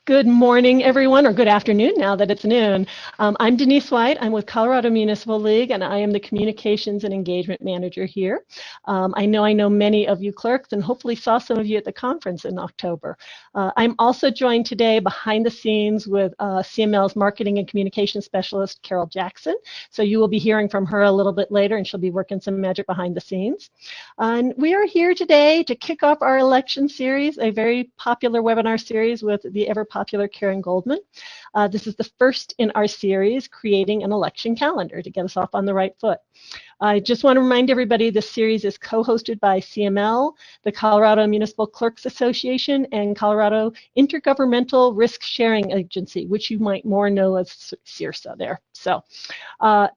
Good morning, everyone, or good afternoon now that it's noon. I'm Denise White. I'm with Colorado Municipal League, and I am the Communications and Engagement Manager here. I know many of you clerks, and hopefully saw some of you at the conference in October. I'm also joined today behind the scenes with CML's Marketing and Communication Specialist, Carol Jackson. So you will be hearing from her a little bit later, and she'll be working some magic behind the scenes. And we are here today to kick off our election series, a very popular webinar series with the ever popular Karen Goldman. This is the first in our series, Creating an Election Calendar, to get us off on the right foot. I just want to remind everybody this series is co-hosted by CML, the Colorado Municipal Clerks Association, and Colorado Intergovernmental Risk Sharing Agency, which you might more know as CIRSA there. So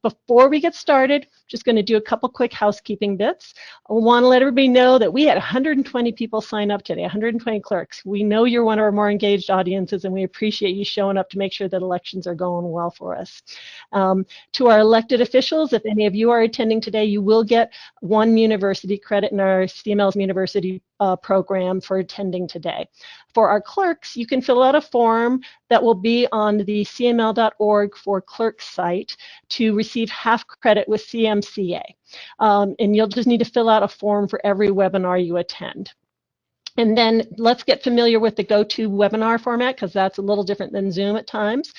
before we get started, just going to do a couple quick housekeeping bits. I want to let everybody know that we had 120 people sign up today, 120 clerks. We know you're one of our more engaged audiences, and we appreciate you showing up to make sure that elections are going well for us. To our elected officials, if any of you are attending today, you will get 1 university credit in our CML's University program for attending today. For our clerks, you can fill out a form that will be on the cml.org for clerks site to receive half credit with CMCA. And you'll just need to fill out a form for every webinar you attend. And then let's get familiar with the GoToWebinar format, because that's a little different than Zoom at times.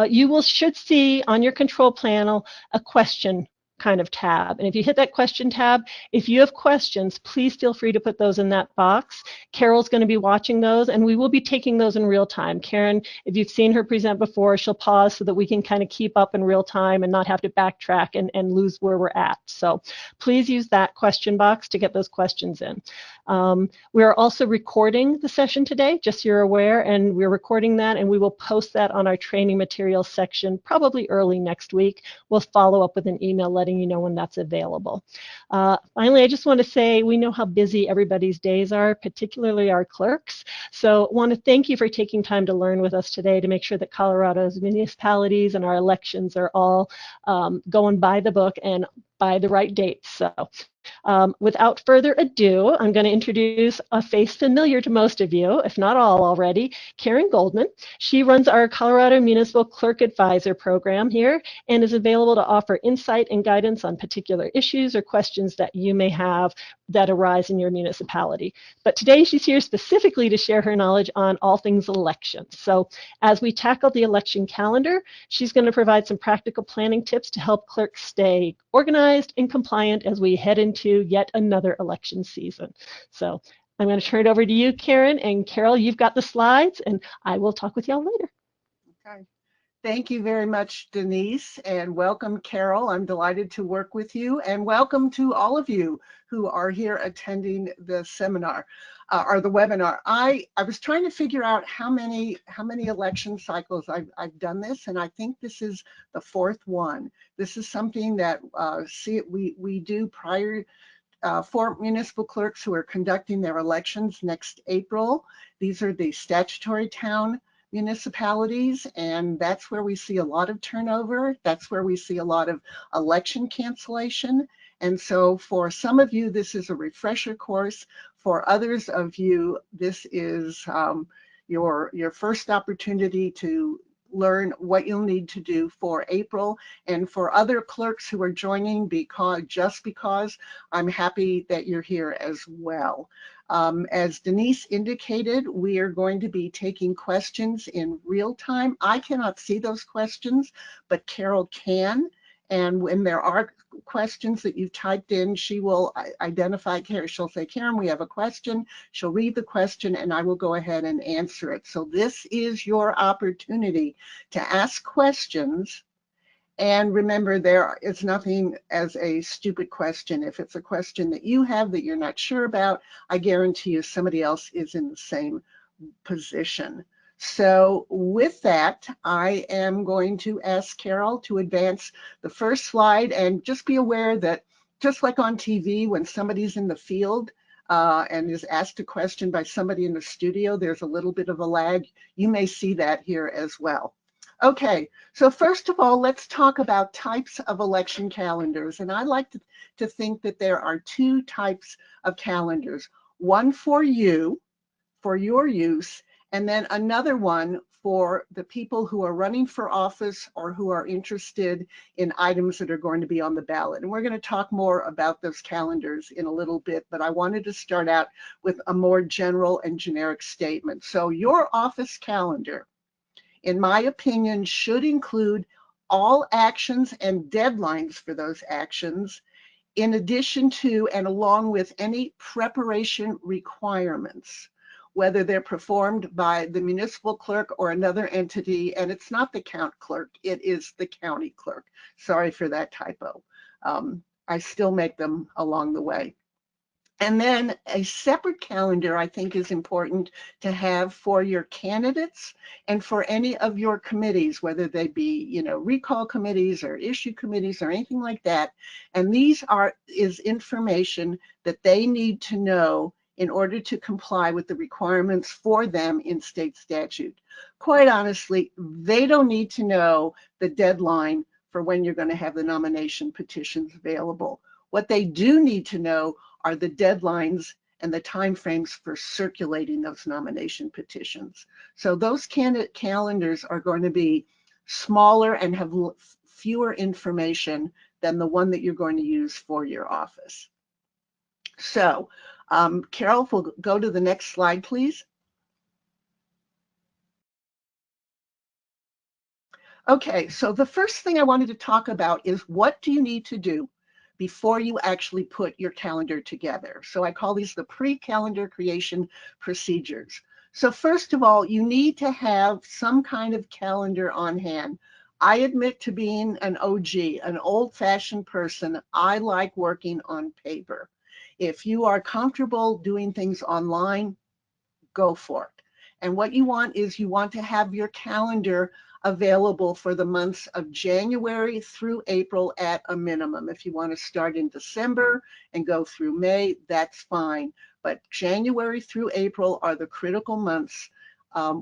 You should see on your control panel a question kind of tab. And if you hit that question tab, if you have questions, please feel free to put those in that box. Carol's going to be watching those, and we will be taking those in real time. Karen, if you've seen her present before, she'll pause so that we can kind of keep up in real time and not have to backtrack and lose where we're at. So please use that question box to get those questions in. We are also recording the session today, just so you're aware, and we're recording that, and we will post that on our training materials section probably early next week. We'll follow up with an email letting you know when that's available. Finally, I just want to say we know how busy everybody's days are, particularly our clerks. So I want to thank you for taking time to learn with us today to make sure that Colorado's municipalities and our elections are all going by the book and by the right dates. So without further ado, I'm going to introduce a face familiar to most of you, if not all already, Karen Goldman. She runs our Colorado Municipal Clerk Advisor program here and is available to offer insight and guidance on particular issues or questions that you may have that arise in your municipality. But today she's here specifically to share her knowledge on all things elections. So as we tackle the election calendar, she's going to provide some practical planning tips to help clerks stay organized and compliant as we head into yet another election season. So I'm going to turn it over to you, Karen, and Carol, you've got the slides, and I will talk with y'all later. Okay. Thank you very much, Denise, and welcome, Carol. I'm delighted to work with you, and welcome to all of you who are here attending the seminar or the webinar. I was trying to figure out how many election cycles I've done this, and I think this is the 4th one. This is something that we do prior for municipal clerks who are conducting their elections next April. These are the statutory town municipalities, and that's where we see a lot of turnover. That's where we see a lot of election cancellation. And so for some of you, this is a refresher course. For others of you, this is your first opportunity to learn what you'll need to do for April. And for other clerks who are joining just because, I'm happy that you're here as well. As Denise indicated, we are going to be taking questions in real time. I cannot see those questions, but Carol can. And when there are questions that you've typed in, she will identify, she'll say, Karen, we have a question. She'll read the question and I will go ahead and answer it. So this is your opportunity to ask questions. And remember, there is nothing as a stupid question. If it's a question that you have that you're not sure about, I guarantee you somebody else is in the same position. So with that, I am going to ask Carol to advance the first slide, and just be aware that just like on TV, when somebody's in the field and is asked a question by somebody in the studio, there's a little bit of a lag. You may see that here as well. Okay, so first of all, let's talk about types of election calendars. And I like to think that there are 2 types of calendars. One for you, for your use, and then another one for the people who are running for office or who are interested in items that are going to be on the ballot. And we're going to talk more about those calendars in a little bit, but I wanted to start out with a more general and generic statement. So your office calendar, in my opinion, should include all actions and deadlines for those actions, in addition to and along with any preparation requirements, whether they're performed by the municipal clerk or another entity. And it's not the count clerk, it is the county clerk. Sorry for that typo. I still make them along the way. And then a separate calendar, I think, is important to have for your candidates and for any of your committees, whether they be, recall committees or issue committees or anything like that. And these is information that they need to know in order to comply with the requirements for them in state statute. Quite honestly, they don't need to know the deadline for when you're going to have the nomination petitions available. What they do need to know are the deadlines and the timeframes for circulating those nomination petitions. So those candidate calendars are going to be smaller and have fewer information than the one that you're going to use for your office. So Carol, if we'll go to the next slide, please. Okay, so the first thing I wanted to talk about is what do you need to do before you actually put your calendar together. So I call these the pre-calendar creation procedures. So first of all, you need to have some kind of calendar on hand. I admit to being an OG, an old-fashioned person. I like working on paper. If you are comfortable doing things online, go for it. And what you want is you want to have your calendar available for the months of January through April at a minimum. If you want to start in December and go through May, that's fine. But January through April are the critical months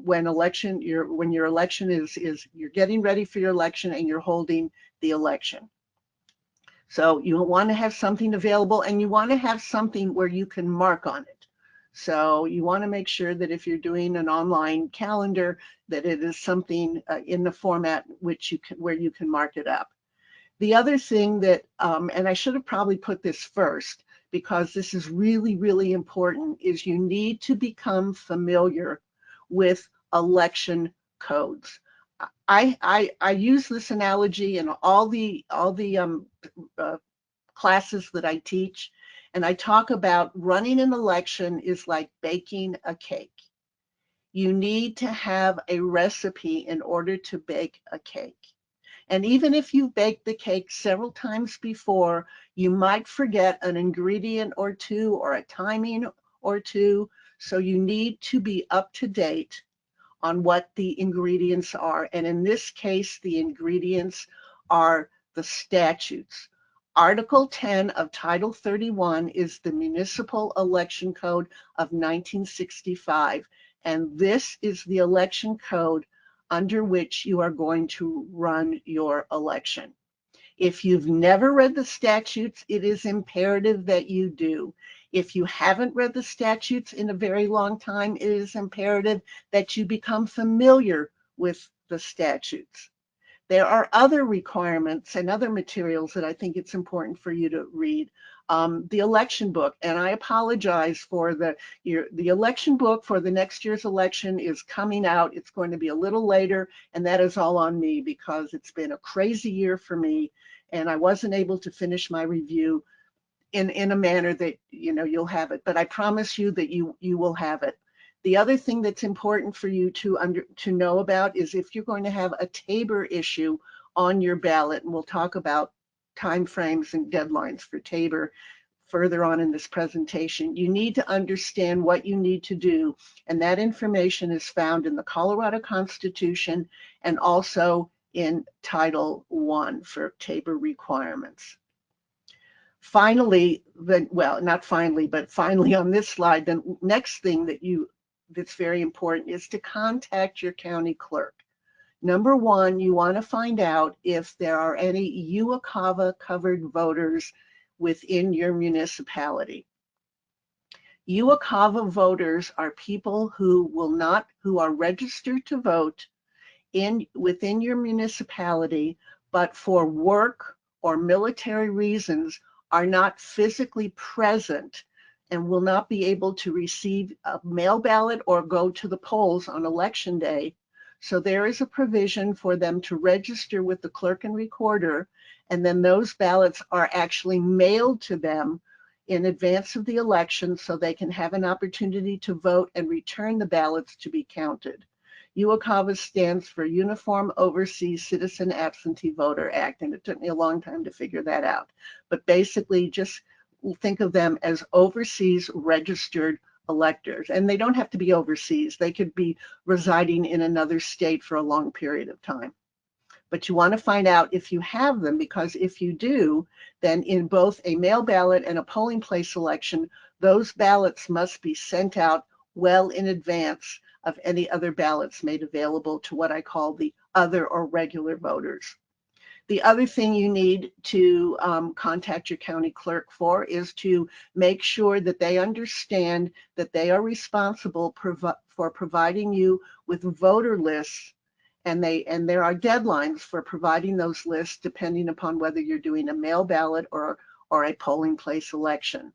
when your election is you're getting ready for your election and you're holding the election. So you want to have something available, and you want to have something where you can mark on it. So you want to make sure that if you're doing an online calendar, that it is something in the format where you can mark it up. The other thing that, and I should have probably put this first, because this is really, really important, is you need to become familiar with election codes. I use this analogy in all the classes that I teach, and I talk about running an election is like baking a cake. You need to have a recipe in order to bake a cake. And even if you've baked the cake several times before, you might forget an ingredient or two or a timing or two. So you need to be up to date on what the ingredients are. And in this case, the ingredients are the statutes. Article 10 of Title 31 is the Municipal Election Code of 1965. And this is the election code under which you are going to run your election. If you've never read the statutes, it is imperative that you do. If you haven't read the statutes in a very long time, it is imperative that you become familiar with the statutes. There are other requirements and other materials that I think it's important for you to read. The election book, and I apologize for the election book for the next year's election is coming out. It's going to be a little later, and that is all on me because it's been a crazy year for me, and I wasn't able to finish my review in a manner that you'll have it. But I promise you that you will have it. The other thing that's important for you to know about is if you're going to have a Tabor issue on your ballot, and we'll talk about timeframes and deadlines for Tabor further on in this presentation, you need to understand what you need to do, and that information is found in the Colorado Constitution and also in Title I for Tabor requirements. Finally, not finally, but finally on this slide, the next thing that's very important is to contact your county clerk. Number one, you want to find out if there are any UOCAVA covered voters within your municipality. UOCAVA voters are people who are registered to vote within your municipality, but for work or military reasons are not physically present and will not be able to receive a mail ballot or go to the polls on election day. So there is a provision for them to register with the clerk and recorder, and then those ballots are actually mailed to them in advance of the election so they can have an opportunity to vote and return the ballots to be counted. UOCAVA stands for Uniform Overseas Citizen Absentee Voter Act, and it took me a long time to figure that out. But basically, just think of them as overseas registered electors. And they don't have to be overseas. They could be residing in another state for a long period of time. But you want to find out if you have them, because if you do, then in both a mail ballot and a polling place election, those ballots must be sent out well in advance of any other ballots made available to what I call the other or regular voters. The other thing you need to contact your county clerk for is to make sure that they understand that they are responsible for providing you with voter lists, and there are deadlines for providing those lists depending upon whether you're doing a mail ballot or a polling place election.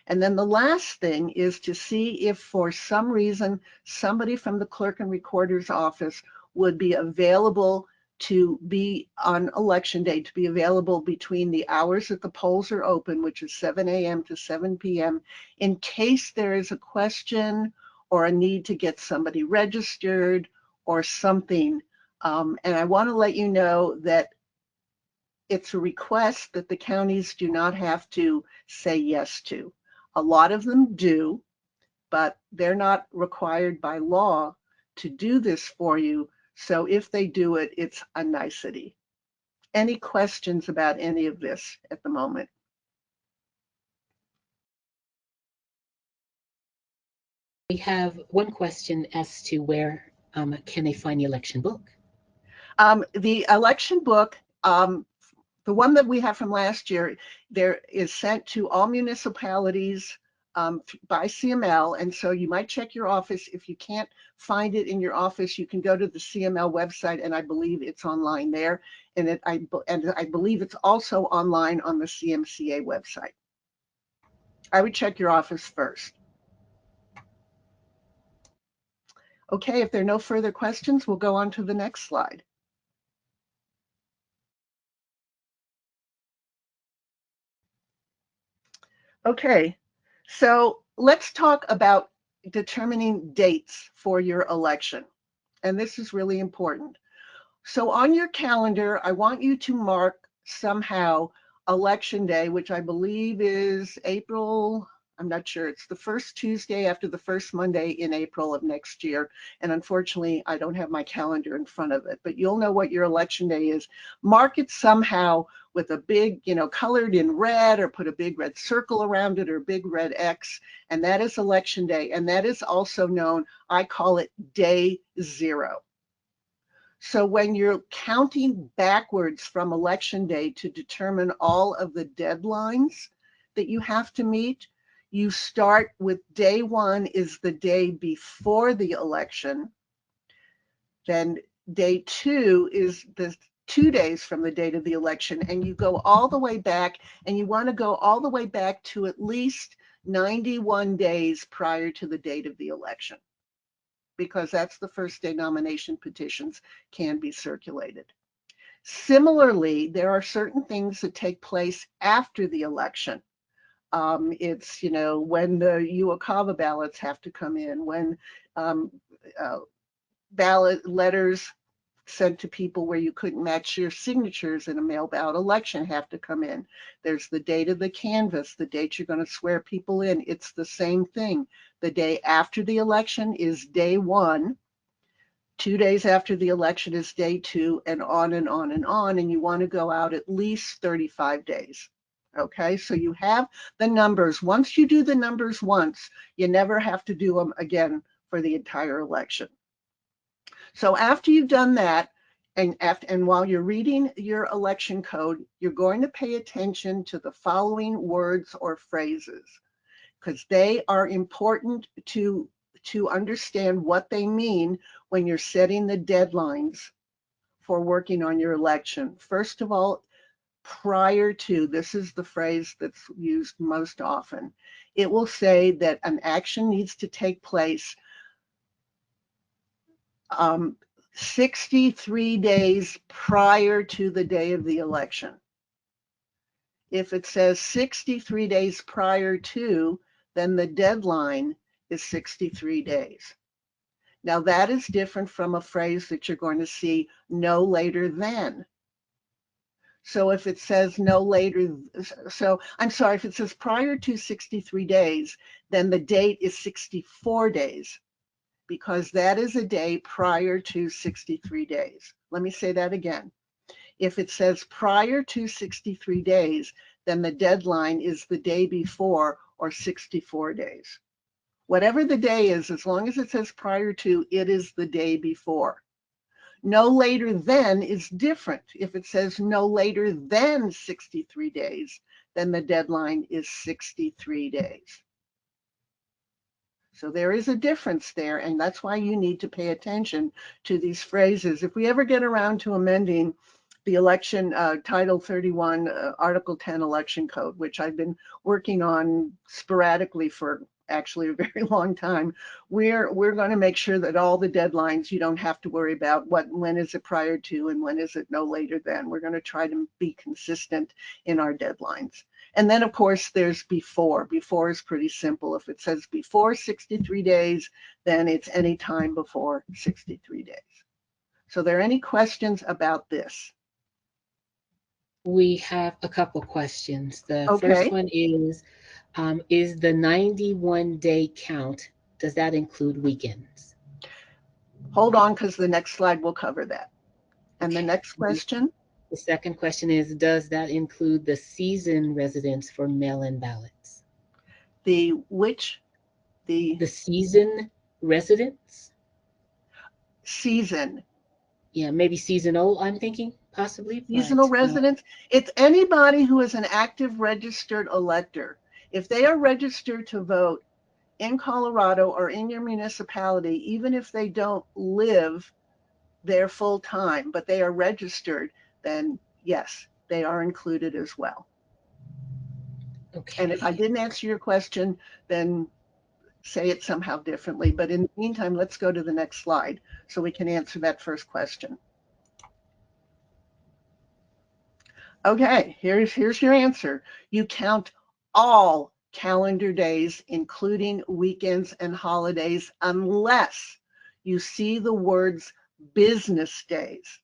And then the last thing is to see if for some reason somebody from the clerk and recorder's office would be available to be on election day, to be available between the hours that the polls are open, which is 7 a.m. to 7 p.m., in case there is a question or a need to get somebody registered or something. And I want to let you know that it's a request that the counties do not have to say yes to. A lot of them do, but they're not required by law to do this for you. So if they do it, it's a nicety. Any questions about any of this at the moment? We have one question as to where can they find the election book? The election book, the one that we have from last year, there is sent to all municipalities by CML, and so you might check your office. If you can't find it in your office, you can go to the CML website, and I believe it's online there, and I believe it's also online on the CMCA website. I would check your office first. Okay, if there are no further questions, we'll go on to the next slide. Okay, so let's talk about determining dates for your election. And this is really important. So on your calendar, I want you to mark somehow election day, which I believe is April, I'm not sure, it's the first Tuesday after the first Monday in April of next year. And unfortunately, I don't have my calendar in front of it, but you'll know what your election day is. Mark it somehow with a big, colored in red, or put a big red circle around it, or a big red X, and that is election day. And that is also known, I call it day zero. So when you're counting backwards from election day to determine all of the deadlines that you have to meet, you start with day one is the day before the election. Then day two is the 2 days from the date of the election, and you go all the way back, and you want to go all the way back to at least 91 days prior to the date of the election, because that's the first day nomination petitions can be circulated. Similarly, there are certain things that take place after the election. It's, when the UOCAVA ballots have to come in, when ballot letters sent to people where you couldn't match your signatures in a mail ballot election have to come in. There's the date of the canvass, the date you're going to swear people in. It's the same thing. The day after the election is day one. 2 days after the election is day two, and on and on and on. And you want to go out at least 35 days. Okay, so you have the numbers. Once you do the numbers once, you never have to do them again for the entire election. So after you've done that, and while you're reading your election code, you're going to pay attention to the following words or phrases. because they are important to understand what they mean when you're setting the deadlines for working on your election. First of all, prior to, this is the phrase that's used most often, it will say that an action needs to take place 63 days prior to the day of the election. If it says 63 days prior to, then the deadline is 63 days. Now that is different from a phrase that you're going to see no later than. So if it says no later, so I'm sorry, if it says prior to 63 days, then the date is 64 days because that is a day prior to 63 days. Let me say that again. If it says prior to 63 days, then the deadline is the day before or 64 days. Whatever the day is, as long as it says prior to, it is the day before. No later than is different. If it says no later than 63 days, then the deadline is 63 days. So there is a difference there, and that's why you need to pay attention to these phrases. If we ever get around to amending the election Title 31 Article 10 election code, which I've been working on sporadically for actually a very long time, we're going to make sure that all the deadlines, you don't have to worry about when is it prior to and when is it no later than. We're going to try to be consistent in our deadlines. And then of course there's before. Before is pretty simple. If it says before 63 days, then it's any time before 63 days. So are there any questions about this? We have a couple questions. The first Okay. one is the 91-day count, does that include weekends? Hold on, because the next slide will cover that. And the Okay. next question? The second question is, does that include the season residents for mail-in ballots? The which? The The season residents? season. Yeah, maybe seasonal, I'm thinking, possibly, Seasonal but residents. It's anybody who is an active registered elector. If they are registered to vote in Colorado or in your municipality, even if they don't live there full time, but they are registered, then yes, they are included as well. okay. And if I didn't answer your question, then say it somehow differently. But in the meantime, let's go to the next slide so we can answer that first question. Okay, here's your answer. You count all calendar days, including weekends and holidays, unless you see the words business days.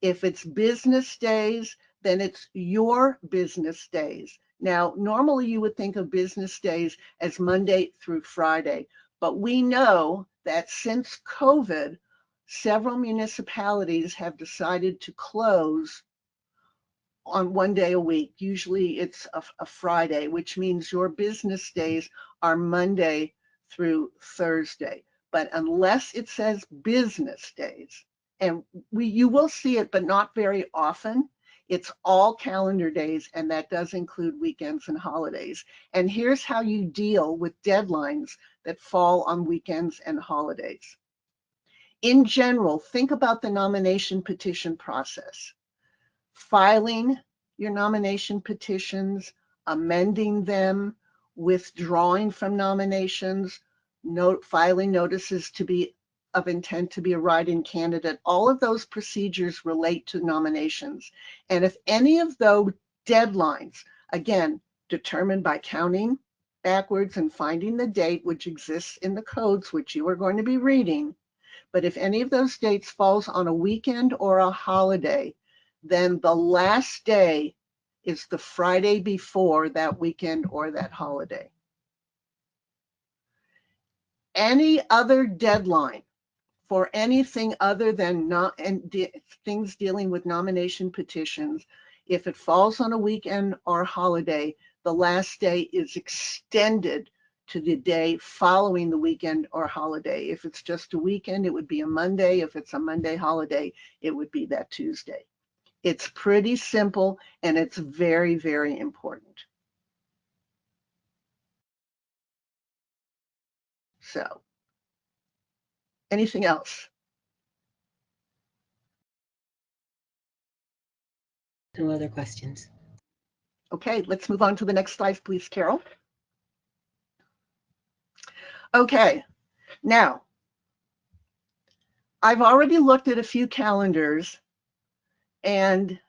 If it's business days, then it's your business days. Now, normally you would think of business days as Monday through Friday, but we know that since COVID, several municipalities have decided to close on one day a week. Usually it's a Friday, which means your business days are Monday through Thursday. But unless it says business days, and you will see it, but not very often, it's all calendar days, and that does include weekends and holidays. And here's how you deal with deadlines that fall on weekends and holidays. In general, think about the nomination petition process. Filing your nomination petitions, amending them, withdrawing from nominations, filing notices to be of intent to be a write-in candidate. All of those procedures relate to nominations. And if any of those deadlines, again, determined by counting backwards and finding the date which exists in the codes, which you are going to be reading, but if any of those dates falls on a weekend or a holiday, then the last day is the Friday before that weekend or that holiday. Any other deadline for anything other than things dealing with nomination petitions, if it falls on a weekend or holiday, the last day is extended to the day following the weekend or holiday. If it's just a weekend, it would be a Monday. If it's a Monday holiday, it would be that Tuesday. It's pretty simple, and it's very, very important. So, anything else? No other questions. Okay, let's move on to the next slide, please, Carol. Okay, now, I've already looked at a few calendars, and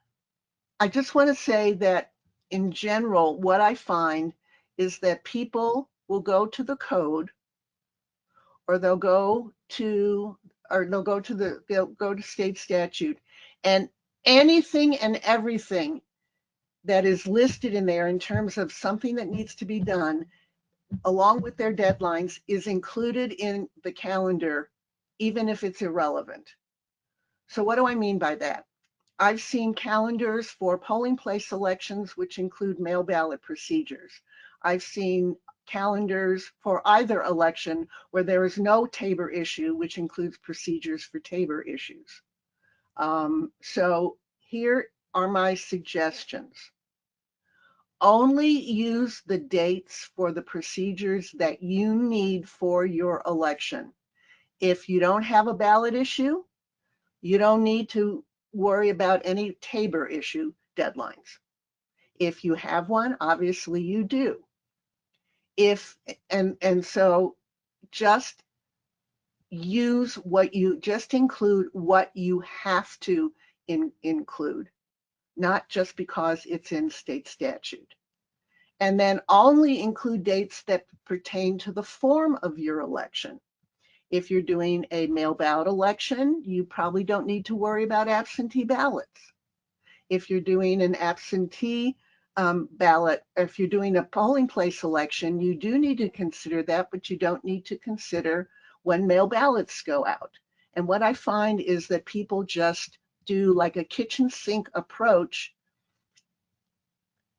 I just want to say that in general, what I find is that people will go to the code, or they'll go to state statute, and anything and everything that is listed in there in terms of something that needs to be done along with their deadlines is included in the calendar, even if it's irrelevant. So what do I mean by that? I've seen calendars for polling place elections, which include mail ballot procedures. I've seen calendars for either election where there is no Tabor issue, which includes procedures for Tabor issues. So here are my suggestions. Only use the dates for the procedures that you need for your election. If you don't have a ballot issue, you don't need to worry about any Tabor issue deadlines. If you have one, obviously you do. So just include what you have to include, not just because it's in state statute. And then only include dates that pertain to the form of your election. If you're doing a mail ballot election, you probably don't need to worry about absentee ballots. If you're doing an absentee ballot, if you're doing a polling place election, you do need to consider that, but you don't need to consider when mail ballots go out. And what I find is that people just do like a kitchen sink approach,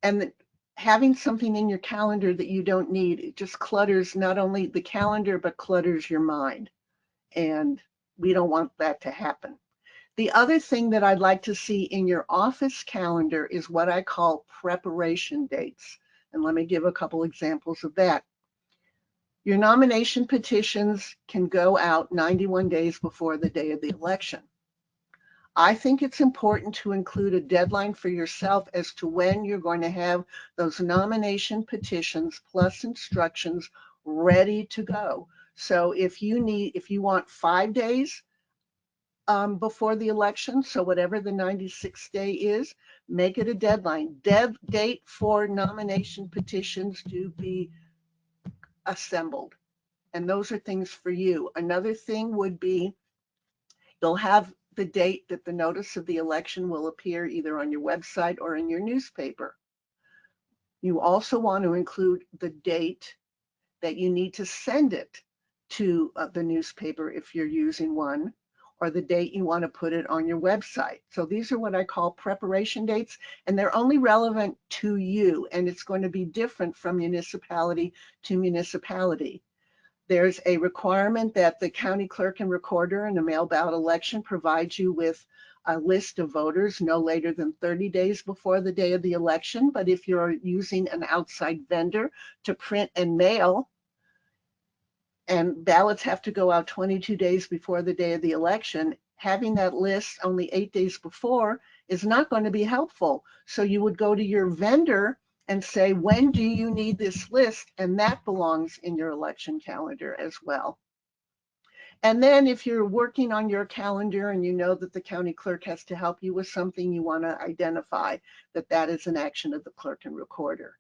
and having something in your calendar that you don't need, it just clutters not only the calendar, but clutters your mind. And we don't want that to happen. The other thing that I'd like to see in your office calendar is what I call preparation dates. And let me give a couple examples of that. Your nomination petitions can go out 91 days before the day of the election. I think it's important to include a deadline for yourself as to when you're going to have those nomination petitions plus instructions ready to go. So if you want 5 days before the election, so whatever the 96th day is, make it a deadline. Date for nomination petitions to be assembled. And those are things for you. Another thing would be you'll have the date that the notice of the election will appear either on your website or in your newspaper. You also want to include the date that you need to send it to the newspaper if you're using one, or the date you want to put it on your website. So these are what I call preparation dates, and they're only relevant to you, and it's going to be different from municipality to municipality. There's a requirement that the county clerk and recorder in a mail ballot election provides you with a list of voters no later than 30 days before the day of the election. But if you're using an outside vendor to print and mail, and ballots have to go out 22 days before the day of the election, having that list only 8 days before is not going to be helpful. So you would go to your vendor and say, when do you need this list? And that belongs in your election calendar as well. And then if you're working on your calendar and you know that the county clerk has to help you with something, you want to identify that that is an action of the clerk and recorder.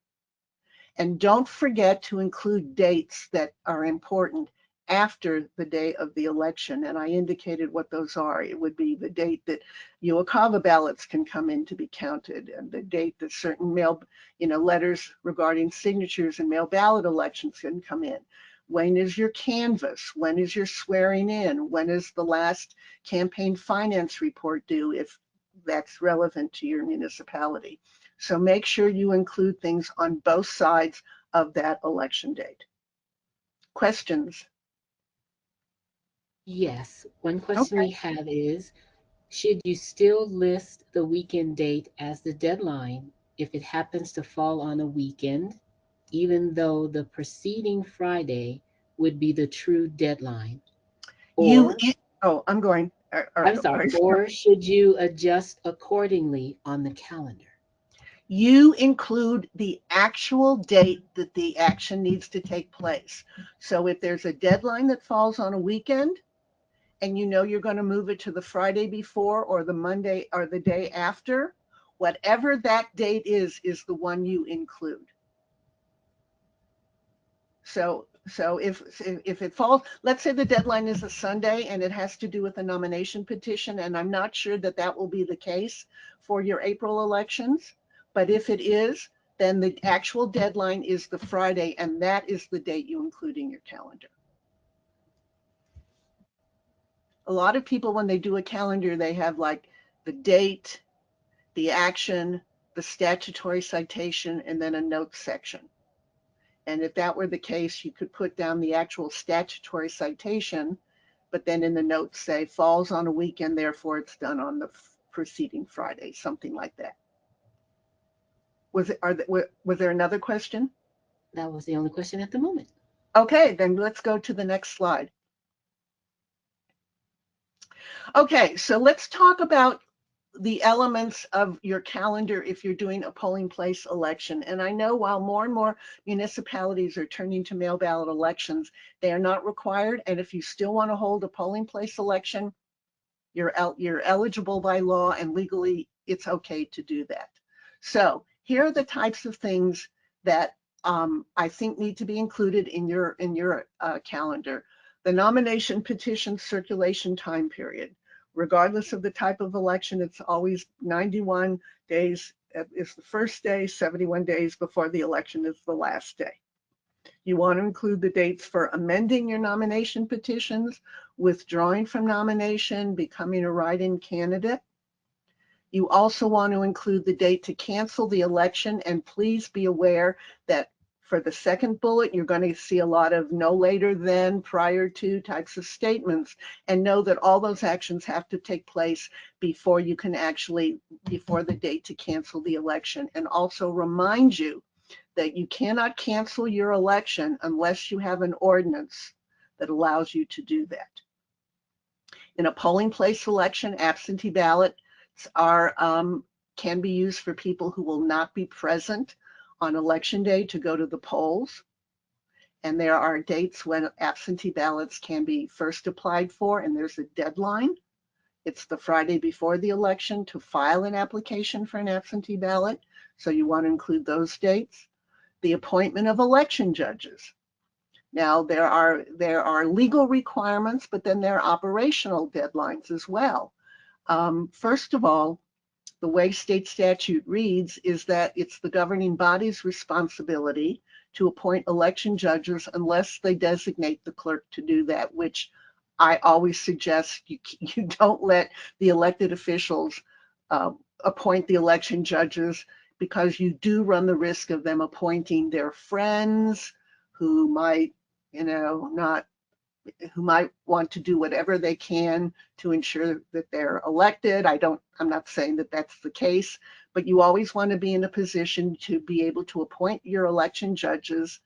And don't forget to include dates that are important after the day of the election. And I indicated what those are. It would be the date that UOCAVA ballots can come in to be counted, and the date that certain letters regarding signatures and mail ballot elections can come in. When is your canvass? When is your swearing in? When is the last campaign finance report due, if that's relevant to your municipality? So make sure you include things on both sides of that election date. Questions? Yes, one question Okay. we have is, should you still list the weekend date as the deadline if it happens to fall on a weekend, even though the preceding Friday would be the true deadline? You, Or, oh, I'm going. I'm sorry, or should you adjust accordingly on the calendar? You include the actual date that the action needs to take place. So if there's a deadline that falls on a weekend and you know you're going to move it to the Friday before or the Monday or the day after, whatever that date is the one you include. So if it falls, let's say the deadline is a Sunday and it has to do with a nomination petition, and I'm not sure that that will be the case for your April elections, but if it is, then the actual deadline is the Friday, and that is the date you include in your calendar. A lot of people, when they do a calendar, they have like the date, the action, the statutory citation, and then a notes section. And if that were the case, you could put down the actual statutory citation, but then in the notes say falls on a weekend, therefore it's done on the preceding Friday, something like that. Was there another question? That was the only question at the moment. Okay, then let's go to the next slide. Okay, so let's talk about the elements of your calendar if you're doing a polling place election. And I know while more and more municipalities are turning to mail ballot elections, they are not required. And if you still want to hold a polling place election, you're eligible by law, and legally it's okay to do that. So here are the types of things that I think need to be included in your calendar. The nomination petition circulation time period. Regardless of the type of election, it's always 91 days is the first day, 71 days before the election is the last day. You want to include the dates for amending your nomination petitions, withdrawing from nomination, becoming a write-in candidate. You also want to include the date to cancel the election, and please be aware that for the second bullet, you're going to see a lot of no later than, prior to types of statements, and know that all those actions have to take place before you can actually, before the date to cancel the election. And also remind you that you cannot cancel your election unless you have an ordinance that allows you to do that. In a polling place election, absentee ballots are can be used for people who will not be present on election day to go to the polls. And there are dates when absentee ballots can be first applied for, and there's a deadline. It's the Friday before the election to file an application for an absentee ballot. So you want to include those dates. The appointment of election judges. Now there are legal requirements, but then there are operational deadlines as well. First of all, the way state statute reads is that it's the governing body's responsibility to appoint election judges unless they designate the clerk to do that, which I always suggest you don't let the elected officials appoint the election judges, because you do run the risk of them appointing their friends who might, who might want to do whatever they can to ensure that they're elected. I'm not saying that that's the case, but you always want to be in a position to be able to appoint your election judges,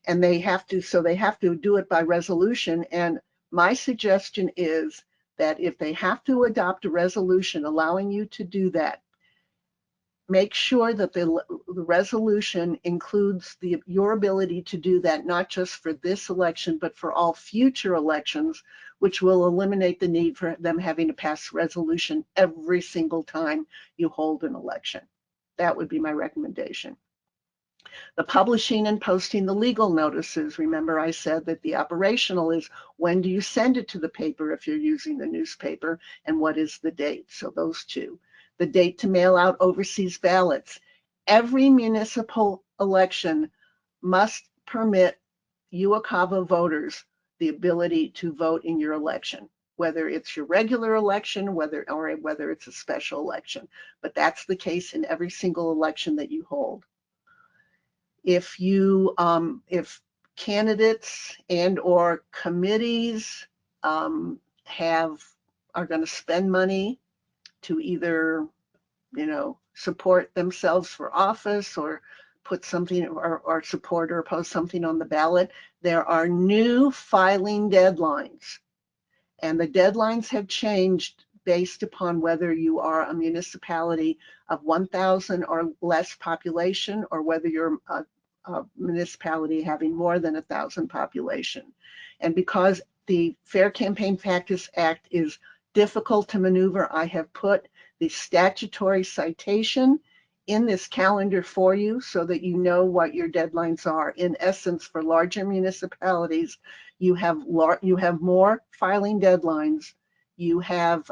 and they have to do it by resolution. And my suggestion is that if they have to adopt a resolution allowing you to do that, make sure that the resolution includes your ability to do that, not just for this election, but for all future elections, which will eliminate the need for them having to pass resolution every single time you hold an election. That would be my recommendation. The publishing and posting the legal notices. Remember, I said that the operational is when do you send it to the paper if you're using the newspaper, and what is the date? So those two. The date to mail out overseas ballots. Every municipal election must permit UOCAVA voters the ability to vote in your election, whether it's your regular election, whether it's a special election. But that's the case in every single election that you hold. If candidates and or committees are going to spend money to either support themselves for office or put something or support or oppose something on the ballot, there are new filing deadlines. And the deadlines have changed based upon whether you are a municipality of 1,000 or less population, or whether you're a municipality having more than 1,000 population. And because the Fair Campaign Practice Act is difficult to maneuver, I have put the statutory citation in this calendar for you so that you know what your deadlines are. In essence, for larger municipalities, you have more filing deadlines, you have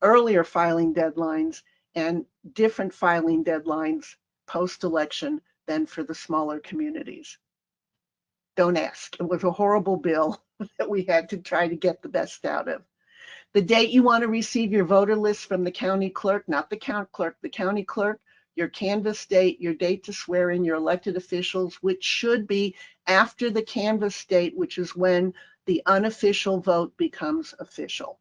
earlier filing deadlines, and different filing deadlines post-election than for the smaller communities. Don't ask. It was a horrible bill that we had to try to get the best out of. The date you want to receive your voter list from the county clerk, not the county clerk, the county clerk, your canvass date, your date to swear in your elected officials, which should be after the canvass date, which is when the unofficial vote becomes official.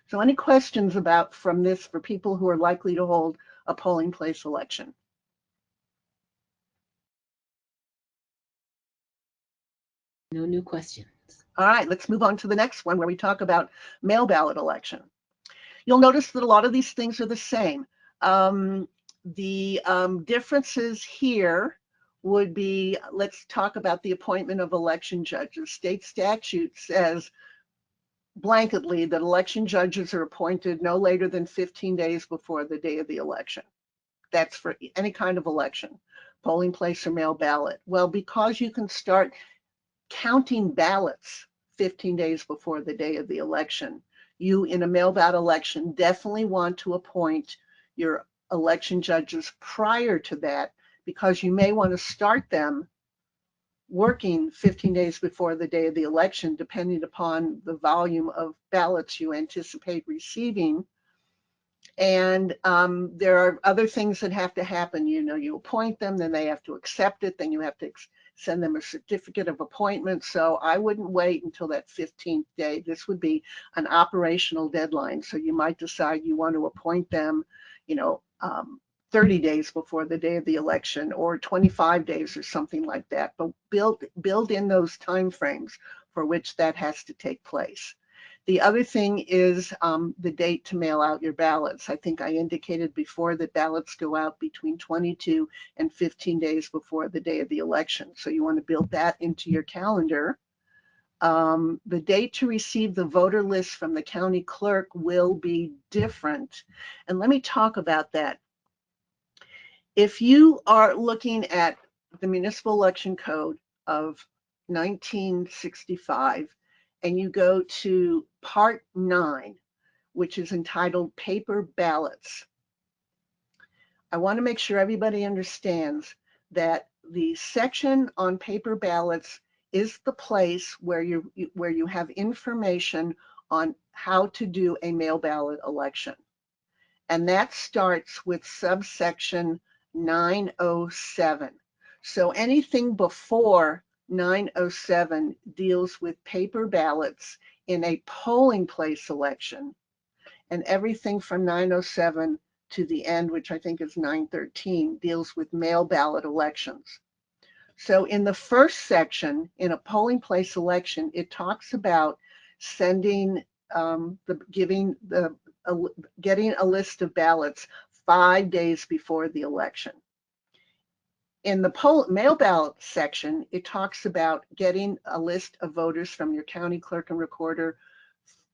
So any questions from this for people who are likely to hold a polling place election? No new questions. All right, let's move on to the next one where we talk about mail ballot election. You'll notice that a lot of these things are the same. The differences here would be, let's talk about the appointment of election judges. State statute says blanketly that election judges are appointed no later than 15 days before the day of the election. That's for any kind of election, polling place or mail ballot. Well, because you can start counting ballots 15 days before the day of the election, you in a mail ballot election definitely want to appoint your election judges prior to that, because you may want to start them working 15 days before the day of the election, depending upon the volume of ballots you anticipate receiving. And there are other things that have to happen. You appoint them, then they have to accept it, then you have to send them a certificate of appointment. So I wouldn't wait until that 15th day. This would be an operational deadline. So you might decide you want to appoint them, 30 days before the day of the election, or 25 days or something like that. But build in those timeframes for which that has to take place. The other thing is the date to mail out your ballots. I think I indicated before that ballots go out between 22 and 15 days before the day of the election. So you want to build that into your calendar. The date to receive the voter list from the county clerk will be different. And let me talk about that. If you are looking at the Municipal Election Code of 1965, and you go to Part 9, which is entitled Paper Ballots, I want to make sure everybody understands that the section on paper ballots is the place where you have information on how to do a mail ballot election. And that starts with subsection 907. So anything before 907 deals with paper ballots in a polling place election, and everything from 907 to the end, which I think is 913, deals with mail ballot elections. So in the first section, in a polling place election, it talks about sending, getting a list of ballots 5 days before the election. In the mail ballot section, it talks about getting a list of voters from your county clerk and recorder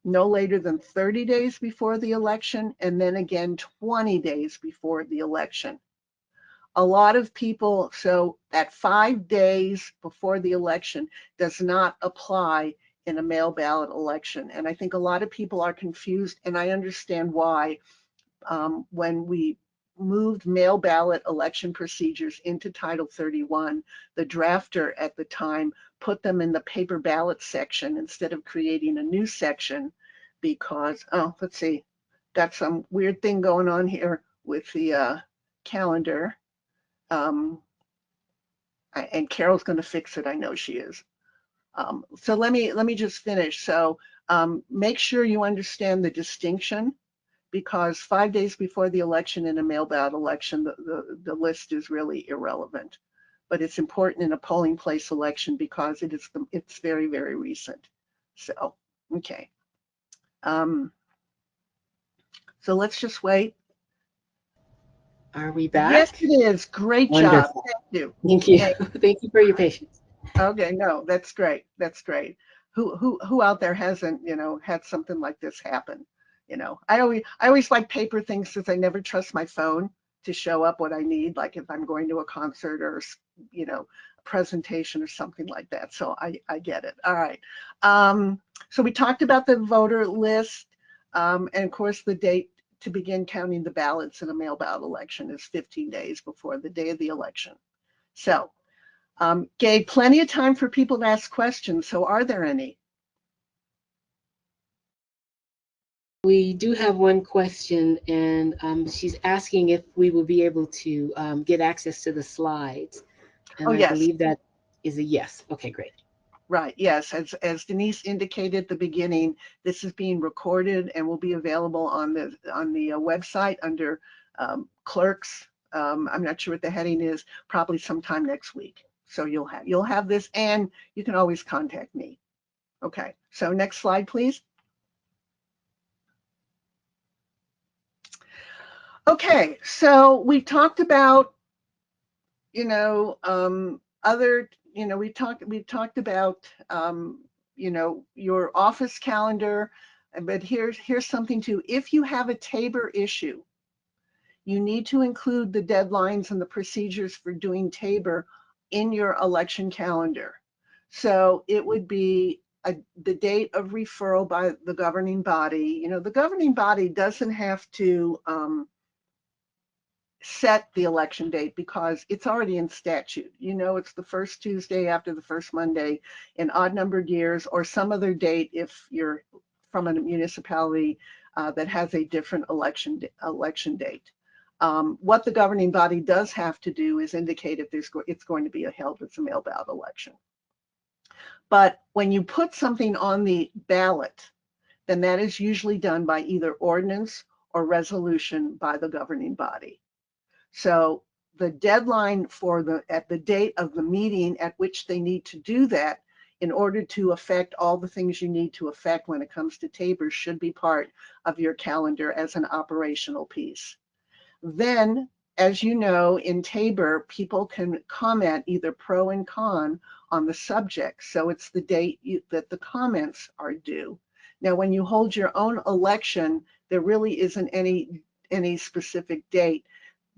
no later than 30 days before the election, and then again 20 days before the election. A lot of people, so that 5 days before the election does not apply in a mail ballot election. And I think a lot of people are confused, and I understand why. When we moved mail ballot election procedures into Title 31, the drafter at the time put them in the paper ballot section instead of creating a new section, because, let's see, got some weird thing going on here with the calendar. And Carol's going to fix it. I know she is. So let me just finish. So make sure you understand the distinction because 5 days before the election in a mail ballot election, the list is really irrelevant. But it's important in a polling place election because it's very, very recent. So, okay. So let's just wait. Are we back? Yes, it is. Great job. Wonderful. Thank you. Thank you. Okay. Thank you for your patience. Okay, no, that's great. That's great. Who out there hasn't, had something like this happen? I always like paper things because I never trust my phone to show up what I need, like if I'm going to a concert or, a presentation or something like that. So I get it. All right. So we talked about the voter list, and of course the date to begin counting the ballots in a mail ballot election is 15 days before the day of the election. So gave plenty of time for people to ask questions. So are there any? We do have one question, and she's asking if we will be able to get access to the slides. And Oh, I yes. believe that is a yes. Okay, great. Right. Yes. As Denise indicated at the beginning, this is being recorded and will be available on the website under clerks. I'm not sure what the heading is. Probably sometime next week. So you'll have this, and you can always contact me. Okay. So next slide, please. Okay. So we talked about other, we talked about, your office calendar, but here's something too. If you have a Tabor issue, you need to include the deadlines and the procedures for doing Tabor in your election calendar. So it would be the date of referral by the governing body. The governing body doesn't have to set the election date because it's already in statute. It's the first Tuesday after the first Monday in odd numbered years, or some other date if you're from a municipality that has a different election date. What the governing body does have to do is indicate if it's going to be held as a mail ballot election. But when you put something on the ballot, then that is usually done by either ordinance or resolution by the governing body. So the deadline at the date of the meeting at which they need to do that in order to affect all the things you need to affect when it comes to Tabor should be part of your calendar as an operational piece. Then, as you know, in Tabor, people can comment either pro and con on the subject. So it's the date that the comments are due. Now, when you hold your own election, there really isn't any specific date.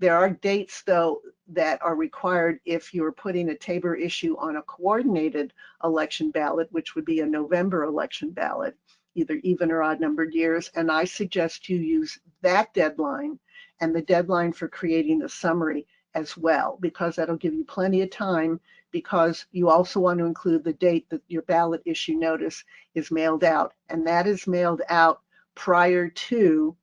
There are dates, though, that are required if you're putting a Tabor issue on a coordinated election ballot, which would be a November election ballot, either even or odd numbered years. And I suggest you use that deadline and the deadline for creating the summary as well, because that'll give you plenty of time, because you also want to include the date that your ballot issue notice is mailed out. And that is mailed out prior to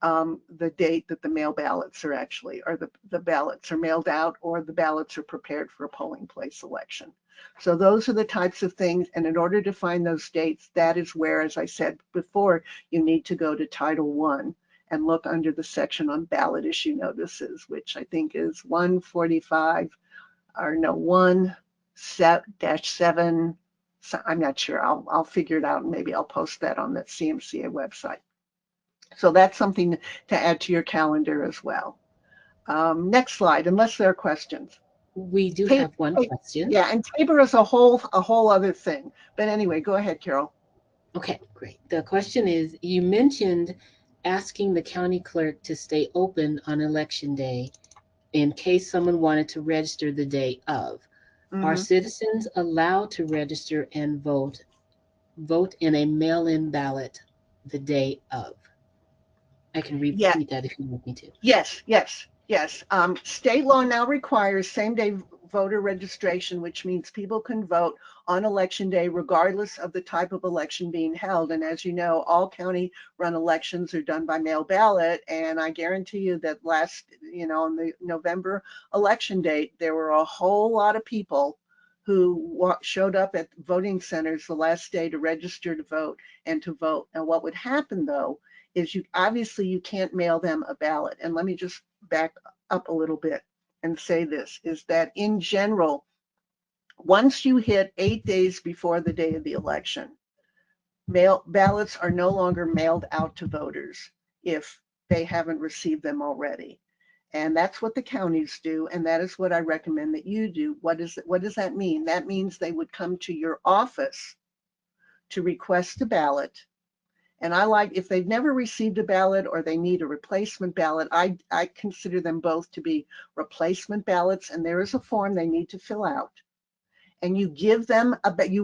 the date that the mail ballots are actually, or the ballots are mailed out, or the ballots are prepared for a polling place election. So those are the types of things. And in order to find those dates, that is where, as I said before, you need to go to Title I and look under the section on ballot issue notices, which I think is 145, or no, 1-7. So I'm not sure. I'll figure it out, and maybe I'll post that on the CMCA website. So that's something to add to your calendar as well. Next slide, unless there are questions. We do have one question. Yeah, and Tabor is a whole other thing. But anyway, go ahead, Carol. Okay, great. The question is, you mentioned asking the county clerk to stay open on election day in case someone wanted to register the day of. Are citizens allowed to register and vote in a mail-in ballot the day of? I can repeat that if you want me to. Yes. State law now requires same-day voter registration, which means people can vote on election day regardless of the type of election being held. And as you know, all county-run elections are done by mail ballot. And I guarantee you that on the November election date, there were a whole lot of people who showed up at voting centers the last day to register to vote and to vote. And what would happen though is obviously you can't mail them a ballot. And let me just back up a little bit and say this, is that in general, once you hit 8 days before the day of the election, ballots are no longer mailed out to voters if they haven't received them already. And that's what the counties do, and that is what I recommend that you do. What does that mean? That means they would come to your office to request a ballot. And if they've never received a ballot or they need a replacement ballot, I consider them both to be replacement ballots, and there is a form they need to fill out. And you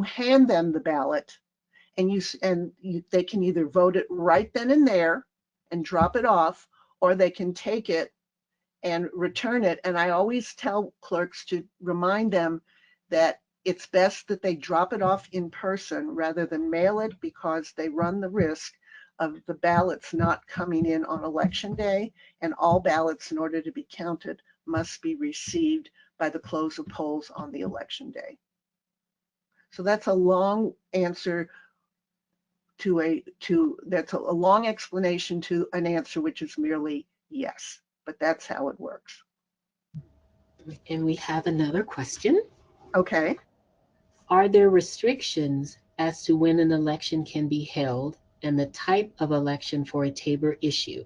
hand them the ballot, and they can either vote it right then and there and drop it off, or they can take it and return it. And I always tell clerks to remind them that it's best that they drop it off in person rather than mail it, because they run the risk of the ballots not coming in on election day, and all ballots, in order to be counted, must be received by the close of polls on the election day. So that's a long answer that's a long explanation to an answer which is merely yes, but that's how it works. And we have another question. Okay. Are there restrictions as to when an election can be held and the type of election for a Tabor issue?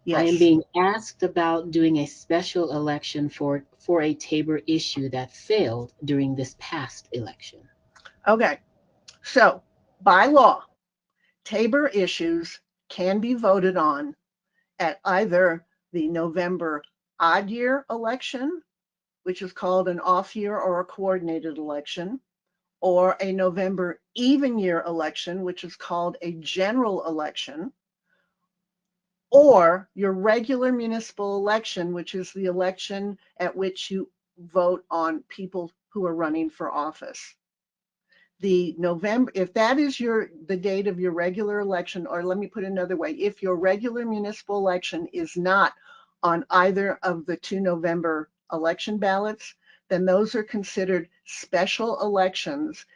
Yes. I am being asked about doing a special election for a Tabor issue that failed during this past election. Okay. So by law, Tabor issues can be voted on at either the November odd year election, which is called an off year or a coordinated election, or a November even year election, which is called a general election, or your regular municipal election, which is the election at which you vote on people who are running for office. If that is the date of your regular election, or let me put it another way, if your regular municipal election is not on either of the 2 November election ballots, then those are considered special elections.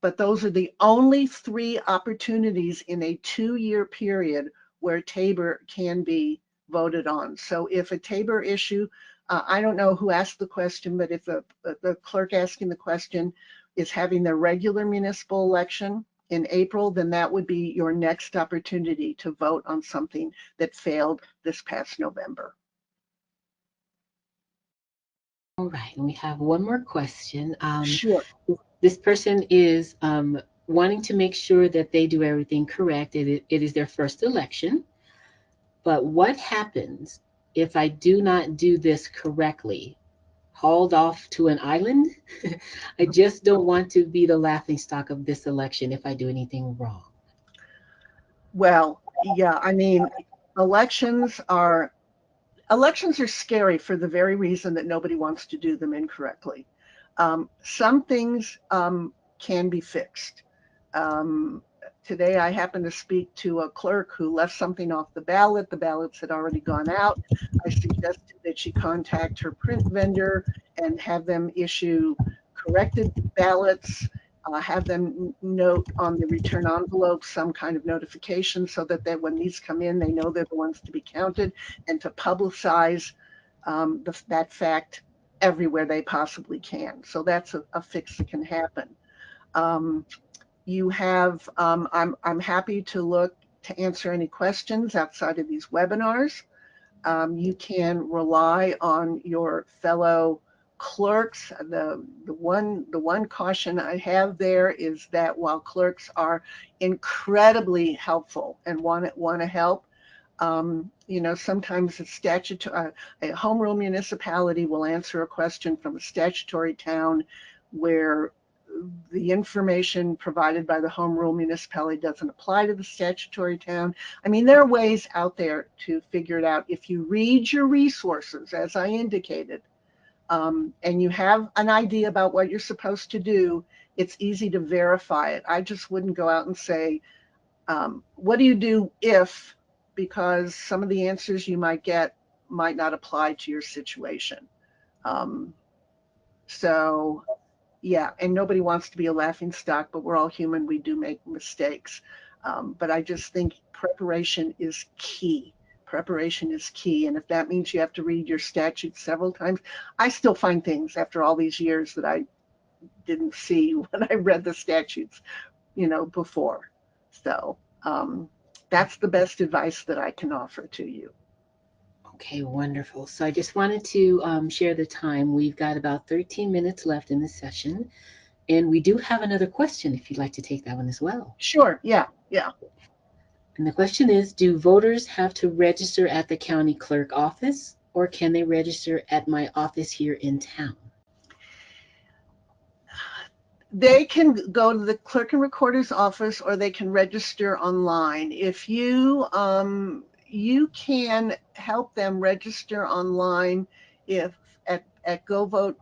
But those are the only 3 opportunities in a 2-year period where Tabor can be voted on. So if a Tabor issue, I don't know who asked the question, but if the clerk asking the question is having their regular municipal election in April, then that would be your next opportunity to vote on something that failed this past November. All right, and we have one more question. Sure. This person is wanting to make sure that they do everything correct. It is their first election. But what happens if I do not do this correctly? Hauled off to an island? I just don't want to be the laughingstock of this election if I do anything wrong. Well, yeah, I mean, elections are scary for the very reason that nobody wants to do them incorrectly. Some things can be fixed. Today I happened to speak to a clerk who left something off the ballot. The ballots had already gone out. I suggested that she contact her print vendor and have them issue corrected ballots, have them note on the return envelope some kind of notification so that when these come in, they know they're the ones to be counted, and to publicize that fact everywhere they possibly can. So that's a fix that can happen. I'm happy to answer any questions outside of these webinars. You can rely on your fellow clerks. The one caution I have there is that while clerks are incredibly helpful and want to help, sometimes a home rule municipality will answer a question from a statutory town where the information provided by the home rule municipality doesn't apply to the statutory town. I mean, there are ways out there to figure it out. If you read your resources, as I indicated, and you have an idea about what you're supposed to do, it's easy to verify it. I just wouldn't go out and say, what do you do if, because some of the answers you might get might not apply to your situation. So Yeah, and nobody wants to be a laughing stock, but we're all human. We do make mistakes. But I just think preparation is key. Preparation is key. And if that means you have to read your statute several times, I still find things after all these years that I didn't see when I read the statutes, before. So that's the best advice that I can offer to you. Okay, wonderful. So I just wanted to share the time. We've got about 13 minutes left in this session, and we do have another question if you'd like to take that one as well. Sure. Yeah. Yeah. And the question is, do voters have to register at the county clerk office, or can they register at my office here in town? They can go to the clerk and recorder's office, or they can register online. If you can help them register online if at GoVote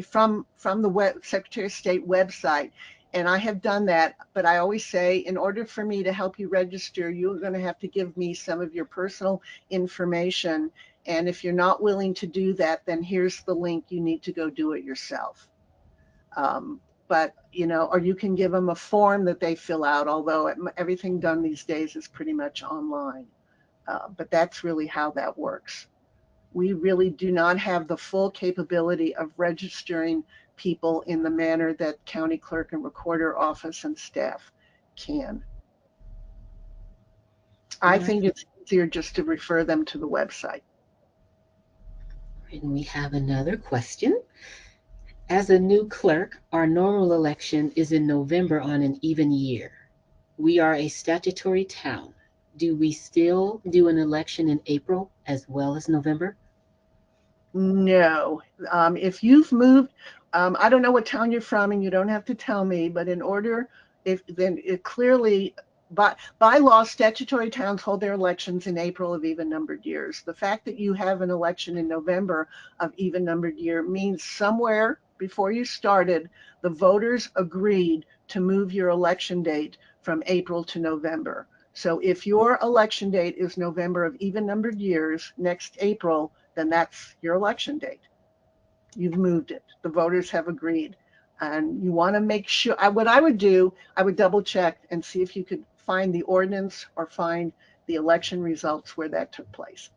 from the Secretary of State website. And I have done that, but I always say, in order for me to help you register, you're going to have to give me some of your personal information. And if you're not willing to do that, then here's the link. You need to go do it yourself. But, or you can give them a form that they fill out, although everything done these days is pretty much online. But that's really how that works. We really do not have the full capability of registering people in the manner that county clerk and recorder office and staff can. I think it's easier just to refer them to the website. And we have another question. As a new clerk, our normal election is in November on an even year. We are a statutory town. Do we still do an election in April as well as November? No. If you've moved, I don't know what town you're from, and you don't have to tell me, but then it clearly, by law, statutory towns hold their elections in April of even numbered years. The fact that you have an election in November of even numbered year means somewhere before you started, the voters agreed to move your election date from April to November. So if your election date is November of even numbered years, next April, then that's your election date. You've moved it. The voters have agreed. And you want to make sure, what I would do, I would double check and see if you could find the ordinance or find the election results where that took place.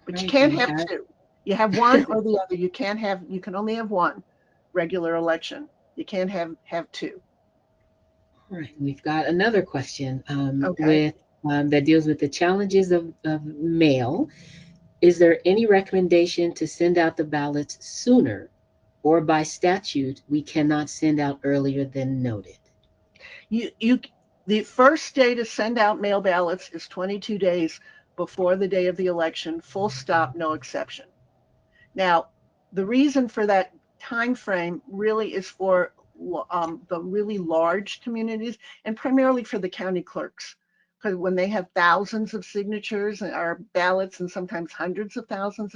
But you can't have two. You have one or the other. You can only have one regular election. You can't have two. All right, we've got another question Okay. that deals with the challenges of mail. Is there any recommendation to send out the ballots sooner, or by statute, we cannot send out earlier than noted? The first day to send out mail ballots is 22 days before the day of the election, full stop, no exception. Now, the reason for that time frame really is for the really large communities, and primarily for the county clerks, because when they have thousands of signatures or ballots, and sometimes hundreds of thousands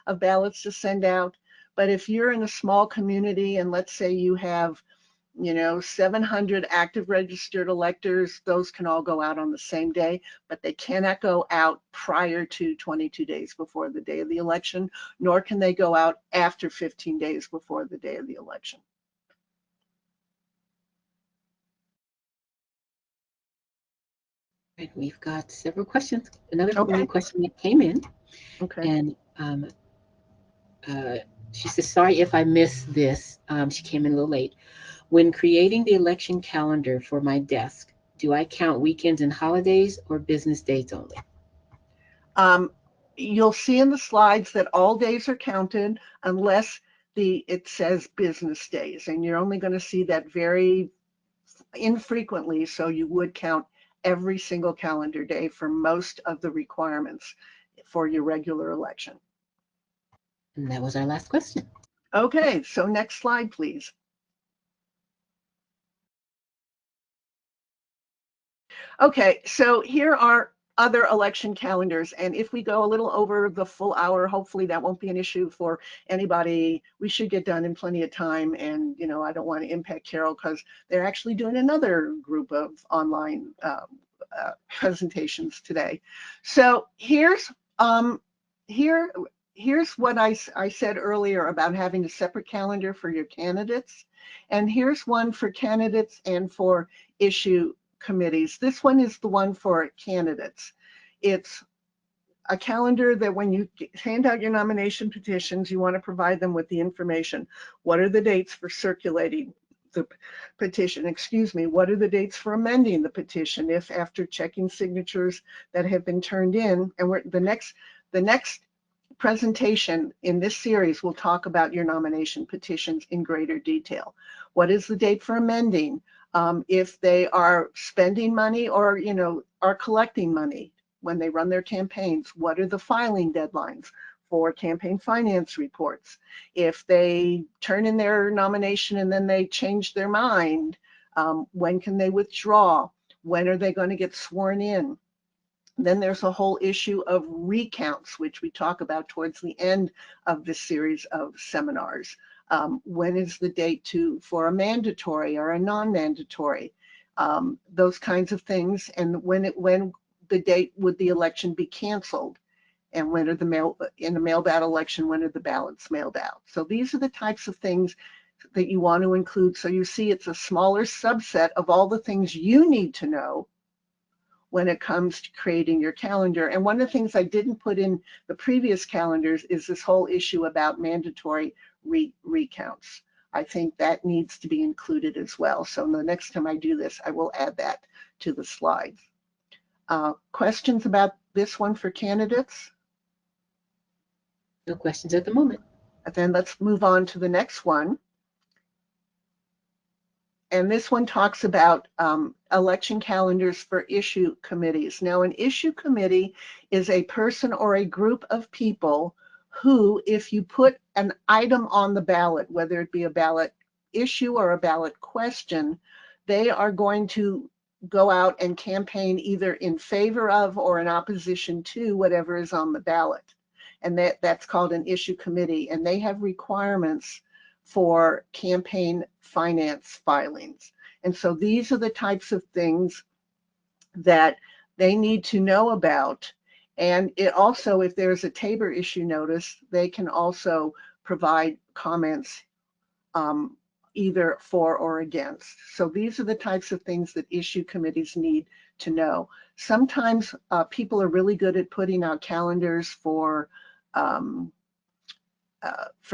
of ballots to send out. But if you're in a small community, and let's say you have 700 active registered electors, those can all go out on the same day, but they cannot go out prior to 22 days before the day of the election, nor can they go out after 15 days before the day of the election. Right, we've got several questions. Another Okay. question that came in, Okay. and she says, sorry if I missed this. She came in a little late. When creating the election calendar for my desk, do I count weekends and holidays or business days only? You'll see in the slides that all days are counted unless it says business days, and you're only going to see that very infrequently, so you would count every single calendar day for most of the requirements for your regular election. And that was our last question. Okay, so next slide, please. Okay, so here are other election calendars, and if we go a little over the full hour, hopefully that won't be an issue for anybody. We should get done in plenty of time, and I don't want to impact Carol because they're actually doing another group of online presentations today. So here here's what I said earlier about having a separate calendar for your candidates. And here's one for candidates and for issue committees. This one is the one for candidates. It's a calendar that when you hand out your nomination petitions, you want to provide them with the information. What are the dates for circulating the petition? Excuse me, what are the dates for amending the petition if after checking signatures that have been turned in? And the next presentation in this series will talk about your nomination petitions in greater detail. What is the date for amending? If they are spending money or are collecting money when they run their campaigns, what are the filing deadlines for campaign finance reports? If they turn in their nomination and then they change their mind, when can they withdraw? When are they going to get sworn in? Then there's a whole issue of recounts, which we talk about towards the end of this series of seminars. When is the date for a mandatory or a non-mandatory? Those kinds of things. And when the date would the election be canceled? And when are in a mailed out election, when are the ballots mailed out? So these are the types of things that you want to include. So you see it's a smaller subset of all the things you need to know when it comes to creating your calendar. And one of the things I didn't put in the previous calendars is this whole issue about mandatory recounts. I think that needs to be included as well. So the next time I do this, I will add that to the slides. Questions about this one for candidates? No questions at the moment. And then let's move on to the next one. And this one talks about election calendars for issue committees. Now, an issue committee is a person or a group of people who, if you put an item on the ballot, whether it be a ballot issue or a ballot question, they are going to go out and campaign either in favor of or in opposition to whatever is on the ballot. And that's called an issue committee. And they have requirements for campaign finance filings. And so these are the types of things that they need to know about. And it also, if there's a Tabor issue notice, they can also provide comments either for or against. So these are the types of things that issue committees need to know. Sometimes people are really good at putting out calendars for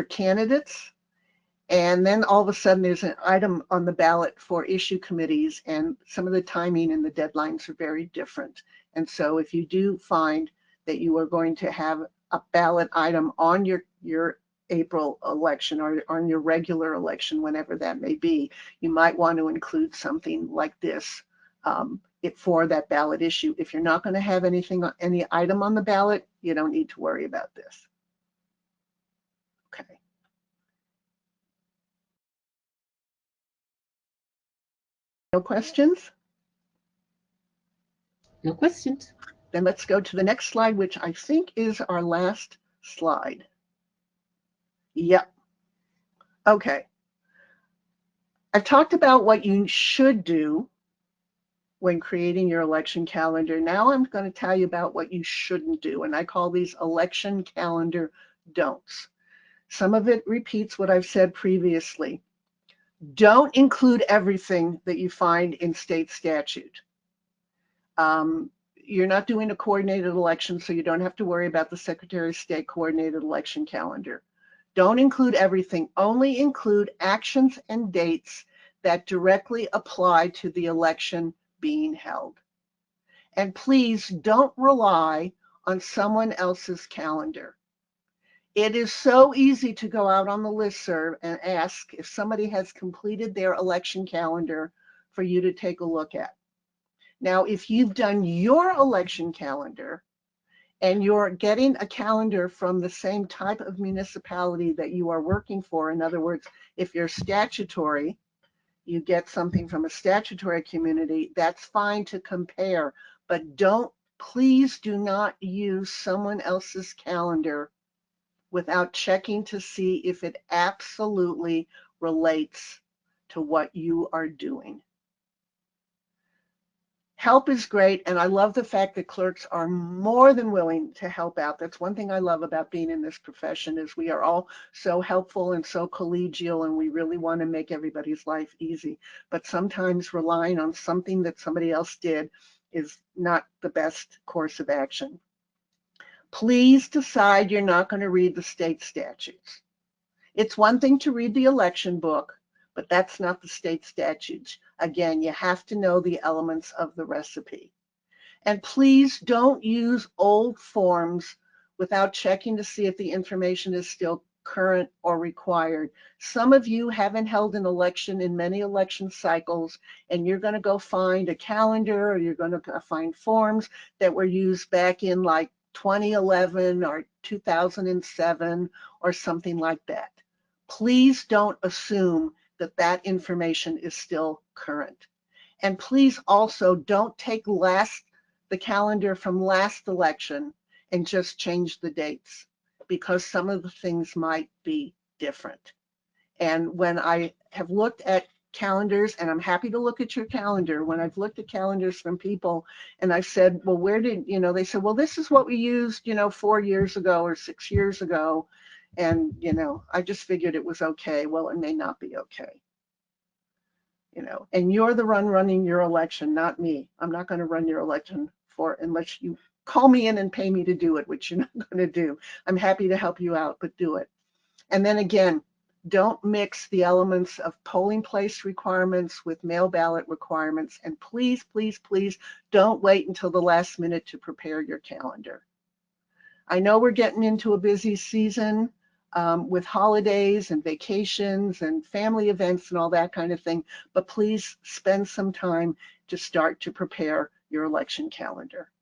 candidates. And then all of a sudden there's an item on the ballot for issue committees, and some of the timing and the deadlines are very different. And so if you do find that you are going to have a ballot item on your April election or on your regular election, whenever that may be, you might want to include something like this for that ballot issue. If you're not going to have any item on the ballot, you don't need to worry about this. Okay. No questions? No questions. Then let's go to the next slide, which I think is our last slide. Yep. Okay. I've talked about what you should do when creating your election calendar. Now I'm going to tell you about what you shouldn't do, and I call these election calendar don'ts. Some of it repeats what I've said previously. Don't include everything that you find in state statute. You're not doing a coordinated election, so you don't have to worry about the Secretary of State coordinated election calendar. Don't include everything. Only include actions and dates that directly apply to the election being held. And please don't rely on someone else's calendar. It is so easy to go out on the listserv and ask if somebody has completed their election calendar for you to take a look at. Now, if you've done your election calendar and you're getting a calendar from the same type of municipality that you are working for, in other words, if you're statutory, you get something from a statutory community, that's fine to compare, but please do not use someone else's calendar without checking to see if it absolutely relates to what you are doing. Help is great, and I love the fact that clerks are more than willing to help out. That's one thing I love about being in this profession, is we are all so helpful and so collegial, and we really want to make everybody's life easy. But sometimes relying on something that somebody else did is not the best course of action. Please decide you're not going to read the state statutes. It's one thing to read the election book, but that's not the state statutes. Again, you have to know the elements of the recipe. And please don't use old forms without checking to see if the information is still current or required. Some of you haven't held an election in many election cycles, and you're going to go find a calendar, or you're going to find forms that were used back in like 2011 or 2007 or something like that. Please don't assume that that information is still current. And please also don't take the calendar from last election and just change the dates, because some of the things might be different. And when I have looked at calendars, and I'm happy to look at your calendar, when I've looked at calendars from people and I've said, well, where did, they said, well, this is what we used, 4 years ago or 6 years ago. And, I just figured it was okay. Well, it may not be okay. And you're the one running your election, not me. I'm not going to run your election unless you call me in and pay me to do it, which you're not going to do. I'm happy to help you out, but do it. And then again, don't mix the elements of polling place requirements with mail ballot requirements. And please, please, please don't wait until the last minute to prepare your calendar. I know we're getting into a busy season with holidays and vacations and family events and all that kind of thing, but please spend some time to start to prepare your election calendar.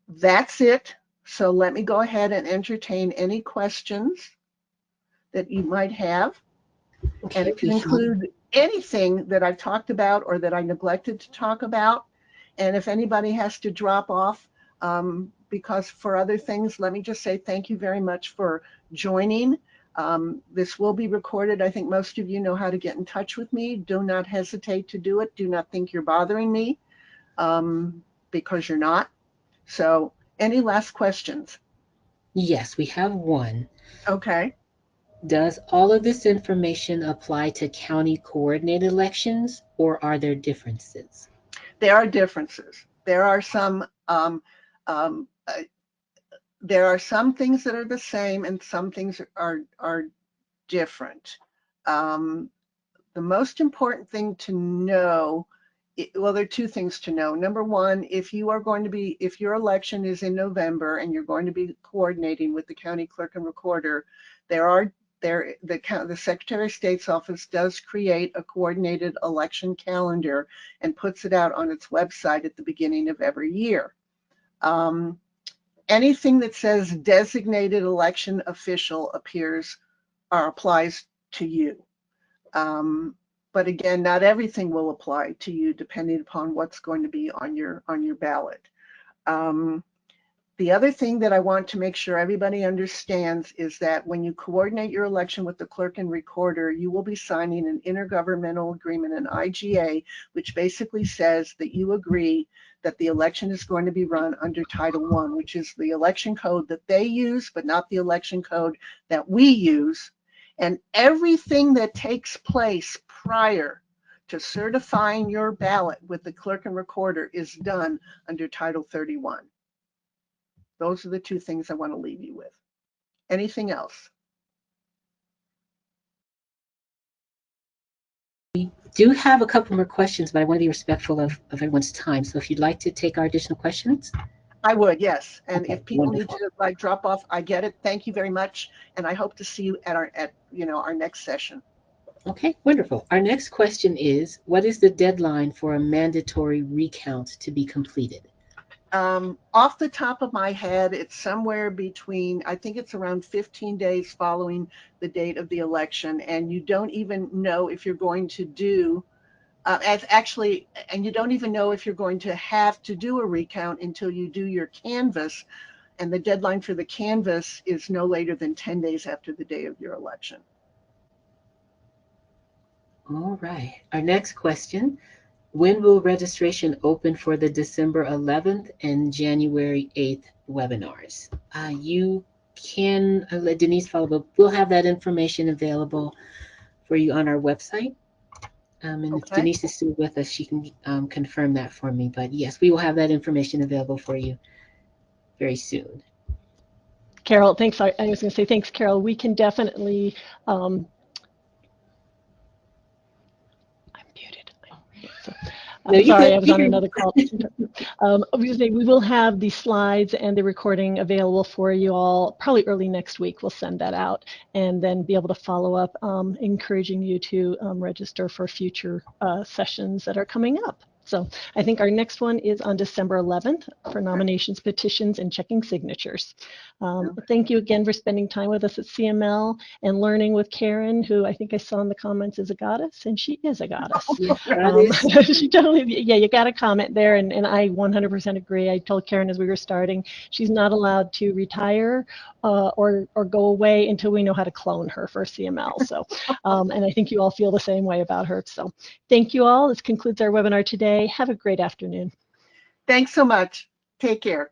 That's it. So let me go ahead and entertain any questions that you might have. Okay, And it can include anything that I've talked about or that I neglected to talk about. And if anybody has to drop off because for other things, let me just say thank you very much for joining. This will be recorded. I think most of you know how to get in touch with me. Do not hesitate to do it. Do not think you're bothering me because you're not. So any last questions? Yes, we have one. Okay. Does all of this information apply to county coordinated elections, or are there differences? There are differences. There are some things that are the same and some things are different. The most important thing to know, well, there are two things to know. Number one, if your election is in November and you're going to be coordinating with the county clerk and recorder, the Secretary of State's office does create a coordinated election calendar and puts it out on its website at the beginning of every year. Anything that says designated election official applies to you. But again, not everything will apply to you depending upon what's going to be on your ballot. The other thing that I want to make sure everybody understands is that when you coordinate your election with the clerk and recorder, you will be signing an intergovernmental agreement, an IGA, which basically says that you agree that the election is going to be run under Title I, which is the election code that they use, but not the election code that we use. And everything that takes place prior to certifying your ballot with the clerk and recorder is done under Title 31. Those are the two things I want to leave you with. Anything else? We do have a couple more questions, but I want to be respectful of everyone's time. So if you'd like to take our additional questions. I would, yes. And Okay, if people wonderful. need to drop off, I get it. Thank you very much. And I hope to see you at our next session. Okay, wonderful. Our next question is, what is the deadline for a mandatory recount to be completed? Off the top of my head, it's somewhere between, I think it's around 15 days following the date of the election. And you don't even know if you're going to do, and you don't even know if you're going to have to do a recount until you do your canvass. And the deadline for the canvass is no later than 10 days after the day of your election. All right. Our next question, When will registration open for the December 11th and January 8th webinars? You can let Denise follow up. We'll have that information available for you on our website. And if Okay. Denise is still with us, she can confirm that for me. But yes, we will have that information available for you very soon. Carol, thanks. I was going to say thanks, Carol. We can definitely. I'm muted. So, No, you sorry, good. I was on another call. Obviously, we will have the slides and the recording available for you all probably early next week. We'll send that out and then be able to follow up, encouraging you to register for future sessions that are coming up. So I think our next one is on December 11th for nominations, petitions, and checking signatures. Thank you again for spending time with us at CML and learning with Karen, who I think I saw in the comments is a goddess, and she is a goddess. She totally, yeah, you got a comment there, and I 100% agree. I told Karen as we were starting, she's not allowed to retire or go away until we know how to clone her for CML. So, and I think you all feel the same way about her. So thank you all. This concludes our webinar today. Have a great afternoon. Thanks so much. Take care.